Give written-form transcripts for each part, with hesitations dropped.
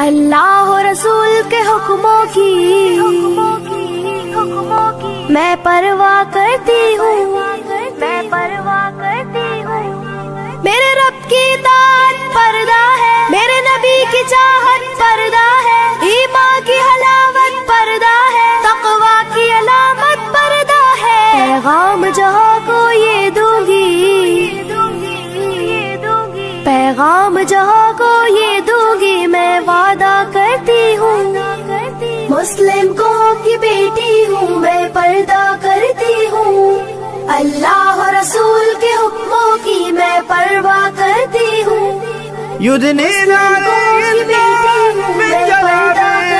اللہ رسول کے حکموں کی میں پرواہ کرتی ہوں، میں پرواہ کرتی ہوں۔ میرے رب کی اطاعت پردہ ہے، میرے نبی کی چاہت پردہ ہے، ایمان کی حلاوت پردہ ہے، تقوی کی علامت پردہ ہے۔ پیغام جہاں کو یہ دوں گی، پیغام جہاں کو یہ دوں گی، میں وعدہ کرتی ہوں۔ مسلم قوم کی بیٹی ہوں، میں پردہ کرتی ہوں، اللہ رسول کے حکموں کی میں پرواہ کرتی ہوں۔ يدنين عليهن من جلابيبهن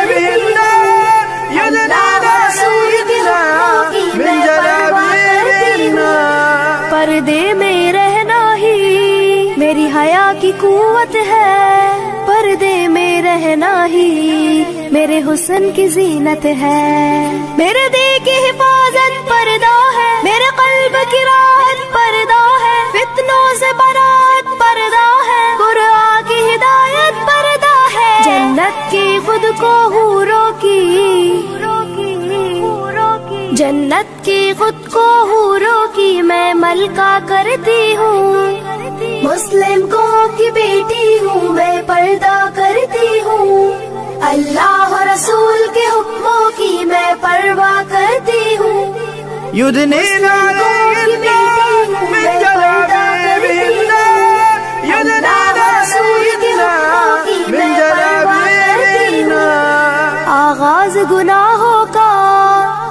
يدنين عليهن من جلابيبهن۔ پردے میں رہنا ہی میری حیا کی قوت ہے، پردے میں رہنا ہی میرے حسن کی زینت ہے۔ میرے دل کی حفاظت پردہ ہے، میرے قلب کی راحت پردہ ہے، فتنوں سے برات پردہ ہے، قرآن کی ہدایت پردہ ہے۔ جنت کی خود کو حوروں کی، جنت کی خود کو حوروں کی میں ملکہ کرتی ہوں۔ مسلم قوم کی بیٹی ہوں، میں پردہ کرتی ہوں، اللہ رسول کے حکموں کی میں پرواہ کرتی ہوں۔ يدنين عليهن من جلابيبهن يدنين عليهن من جلابيبهن۔ آغاز گناہوں کا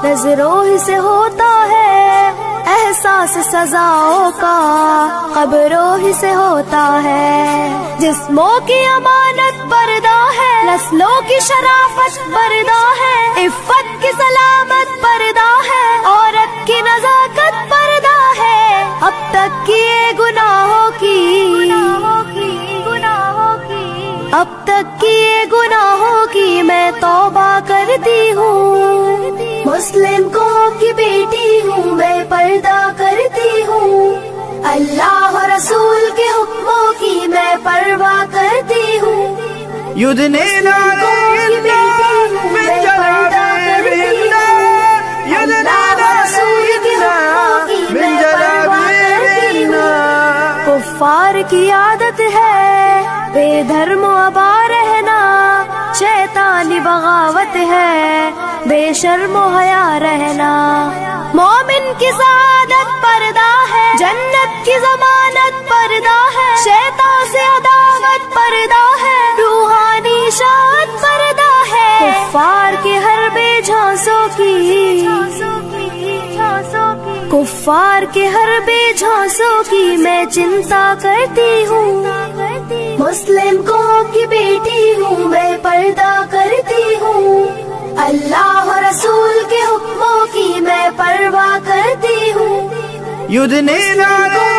نظروں ہی سے ہوتا ہے، احساس سزاؤں کا قبروں ہی سے ہوتا ہے۔ جسموں کی امانت پردہ ہے، نسلوں کی شرافت پردہ ہے، عفت کی سلامت پردہ ہے، عورت کی نزاکت پردہ ہے۔ اب تک کیے گناہوں کی، اب تک کیے گناہوں کی میں توبہ کرتی ہوں۔ مسلم قوم کی بیٹی ہوں، میں پردہ کرتی ہوں، اللہ رسول کے حکموں کی میں پرواہ کرتی ہوں۔ يدنين عليهن من جلابيبهن يدنين عليهن من جلابيبهن۔ کفار کی عادت ہے بے دھرم و ابا رہنا، شیطانی بغاوت ہے بے شرم و حیا رہنا۔ مومن کی سعادت پردہ ہے، جنت کی ضمانت پردہ ہے، شیطان سے عداوت پردہ ہے، روحانی شاد پردہ ہے۔ کفار کے ہر بے جھانسوں کی، کفار کے ہر بے جھانسوں کی میں چنتا کرتی ہوں۔ مسلم قوم کی بیٹی ہوں، میں پردہ کرتی ہوں، اللہ رسول کے حکموں کی میں پرواہ کرتی ہوں۔ يدنين عليهن